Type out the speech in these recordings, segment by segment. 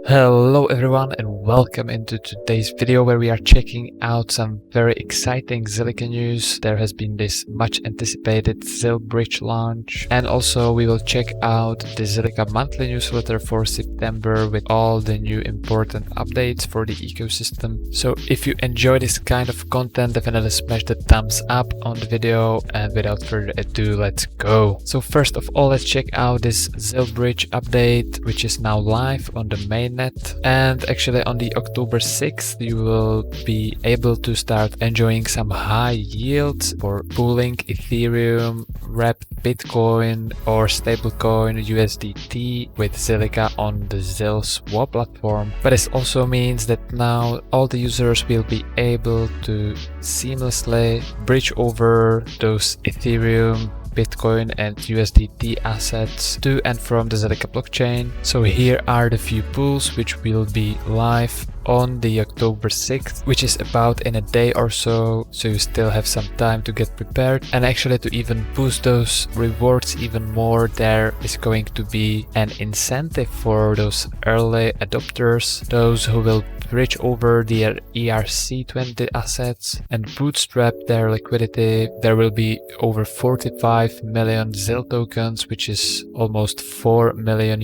Hello everyone and welcome into today's video where we are checking out some very exciting Zilliqa news. There has been this much anticipated ZilBridge launch, and also we will check out the Zilliqa monthly newsletter for September with all the new important updates for the ecosystem. So if you enjoy this kind of content, definitely smash the thumbs up on the video, and without further ado, let's go. So first of all, let's check out this ZilBridge update, which is now live on the mainnet. And actually on the October 6th you will be able to start enjoying some high yields for pooling Ethereum, wrapped Bitcoin or stablecoin USDT with Zilliqa on the ZIL swap platform. But this also means that now all the users will be able to seamlessly bridge over those Ethereum, Bitcoin and USDT assets to and from the Zilliqa blockchain. So here are the few pools which will be live on the October 6th, which is about in a day or so you still have some time to get prepared. And actually to even boost those rewards even more, there is going to be an incentive for those early adopters, those who will bridge over their ERC20 assets and bootstrap their liquidity. There will be over 45 million ZIL tokens, which is almost $4 million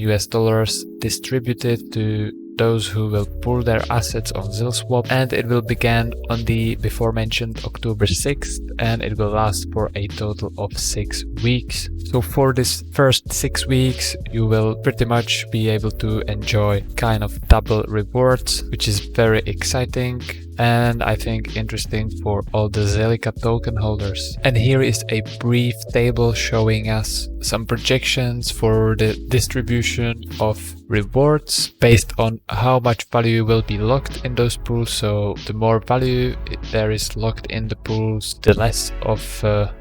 distributed to those who will pool their assets on ZilSwap, and it will begin on the before mentioned October 6th and it will last for a total of 6 weeks. So for this first 6 weeks you will pretty much be able to enjoy kind of double rewards, which is very exciting and I think interesting for all the Zilliqa token holders. And here is a brief table showing us some projections for the distribution of rewards based on how much value will be locked in those pools. So the more value there is locked in the pools, the less of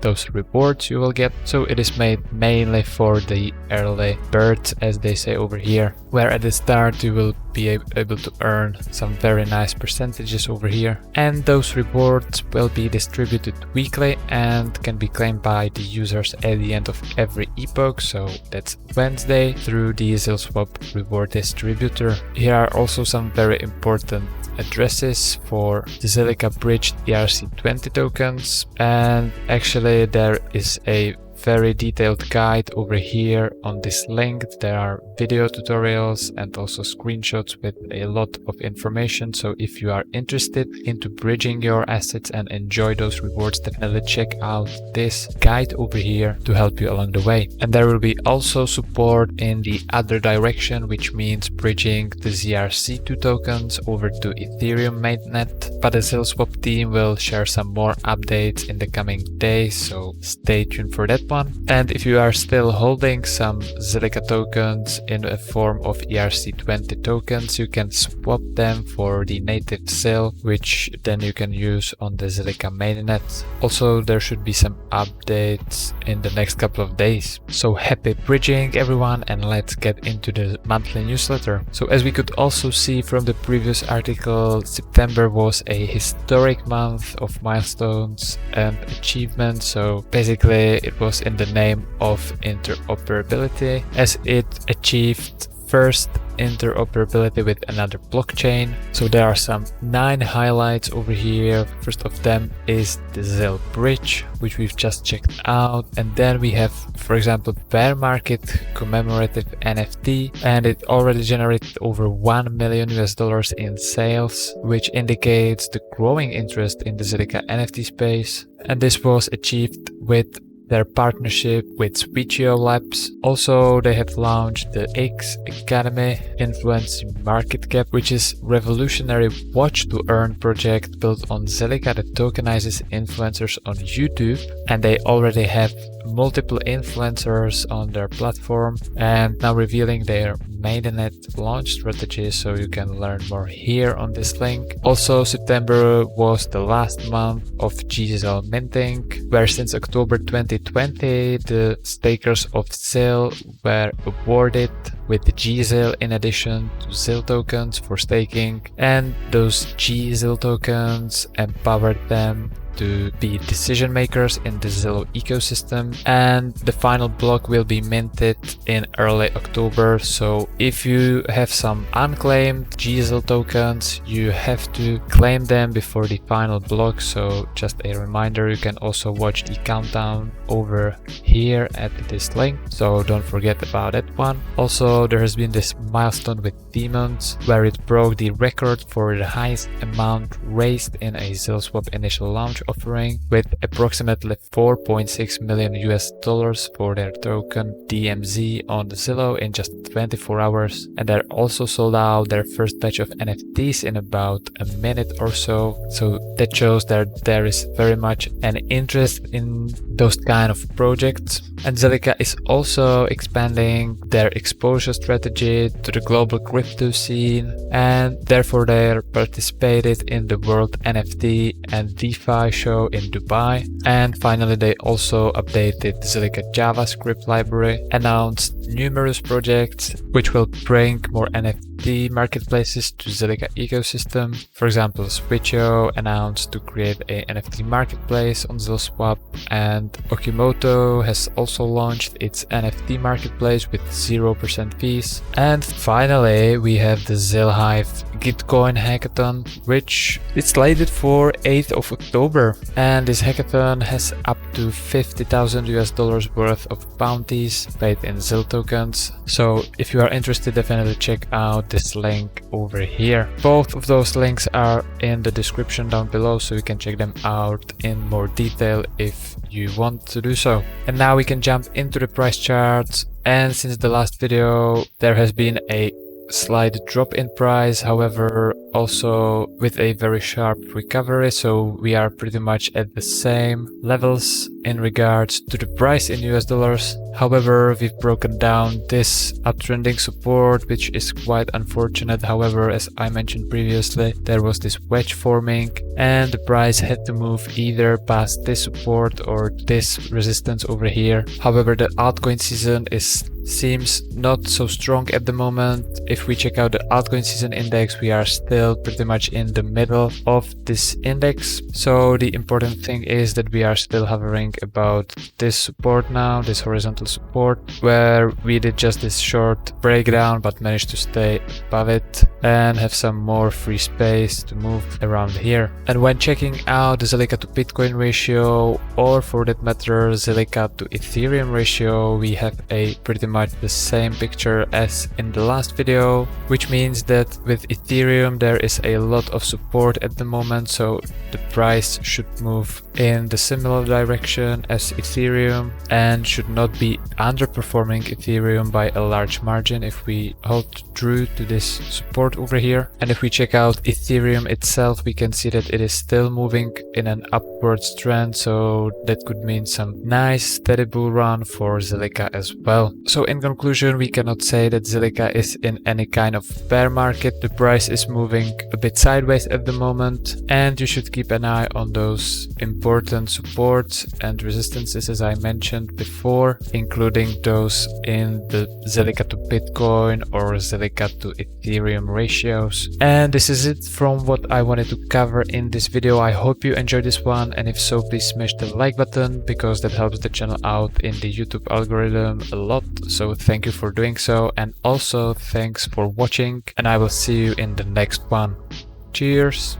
those rewards you will get. So it is made mainly for the early birds, as they say over here, where at the start you will be able to earn some very nice percentages over here, and those rewards will be distributed weekly and can be claimed by the users at the end of every epoch. So that's Wednesday through the ZilSwap reward distributor. Here are also some very important addresses for the Zilliqa bridged ERC20 tokens, and actually there is a very detailed guide over here on this link. There are video tutorials and also screenshots with a lot of information. So if you are interested into bridging your assets and enjoy those rewards, definitely check out this guide over here to help you along the way. And there will be also support in the other direction, which means bridging the ZRC2 tokens over to Ethereum mainnet. But the ZilSwap team will share some more updates in the coming days, so stay tuned for that one. And if you are still holding some Zilliqa tokens in a form of ERC20 tokens, you can swap them for the native ZIL, which then you can use on the Zilliqa mainnet. Also, there should be some updates in the next couple of days. So happy bridging everyone, and let's get into the monthly newsletter. So as we could also see from the previous article, September was a historic month of milestones and achievements. So basically it was in the name of interoperability, as it achieved first interoperability with another blockchain. So there are some 9 highlights over here. First of them is the ZilBridge, which we've just checked out, and then we have, for example, bear market commemorative NFT, and it already generated over $1 million in sales, which indicates the growing interest in the Zilliqa NFT space. And this was achieved with their partnership with Switchio Labs. Also, they have launched the X Academy influencing market cap, which is revolutionary watch to earn project built on Zilliqa that tokenizes influencers on YouTube, and they already have multiple influencers on their platform and now revealing their mainnet launch strategy, so you can learn more here on this link. Also, September was the last month of ZIL minting, where since October 2020 the stakers of ZIL were awarded with the ZIL in addition to ZIL tokens for staking, and those ZIL tokens empowered them to be decision makers in the Zilliqa ecosystem, and the final block will be minted in early October. So if you have some unclaimed ZIL tokens, you have to claim them before the final block. So just a reminder, you can also watch the countdown over here at this link, so don't forget about that one. Also, there has been this milestone with Demons where it broke the record for the highest amount raised in a ZilSwap initial launch offering, with approximately 4.6 million US dollars for their token DMZ on the Zillow in just 24 hours. And they also sold out their first batch of NFTs in about a minute or so. So that shows that there is very much an interest in those kind of projects. And Zilliqa is also expanding their exposure strategy to the global crypto scene, and therefore they participated in the World NFT and DeFi show in Dubai. And finally, they also updated the Zilliqa JavaScript library, announced numerous projects which will bring more NFT marketplaces to Zilliqa ecosystem. For example, Switcho announced to create a NFT marketplace on ZilSwap, and Okimoto has also launched its NFT marketplace with 0% fees. And finally, we have the ZilHive Gitcoin hackathon, which is slated for 8th of October. And this hackathon has up to 50,000 US dollars worth of bounties paid in ZIL tokens. So if you are interested, definitely check out this link over here. Both of those links are in the description down below, so you can check them out in more detail if you want to do so. And now we can jump into the price charts. And since the last video, there has been a slight drop in price, however also with a very sharp recovery, so we are pretty much at the same levels in regards to the price in US dollars. However, we've broken down this uptrending support, which is quite unfortunate. However, as I mentioned previously, there was this wedge forming and the price had to move either past this support or this resistance over here. However, the altcoin season seems not so strong at the moment. If we check out the altcoin season index, we are still pretty much in the middle of this index. So the important thing is that we are still hovering about this support now, this horizontal support, where we did just this short breakdown but managed to stay above it and have some more free space to move around here. And when checking out the Zilliqa to Bitcoin ratio, or for that matter Zilliqa to Ethereum ratio, we have a pretty much the same picture as in the last video, which means that with Ethereum there is a lot of support at the moment, so the price should move in the similar direction as Ethereum and should not be underperforming Ethereum by a large margin if we hold true to this support over here. And if we check out Ethereum itself, we can see that it is still moving in an upwards trend, so that could mean some nice steady bull run for Zilliqa as well. So in conclusion, we cannot say that Zilliqa is in any kind of bear market. The price is moving a bit sideways at the moment, and you should keep an eye on those important supports and resistances as I mentioned before, including those in the Zilliqa to Bitcoin or Zilliqa to Ethereum ratios. And this is it from what I wanted to cover in this video. I hope you enjoyed this one, and if so, please smash the like button because that helps the channel out in the YouTube algorithm a lot. So thank you for doing so, and also thanks for watching, and I will see you in the next one. Cheers!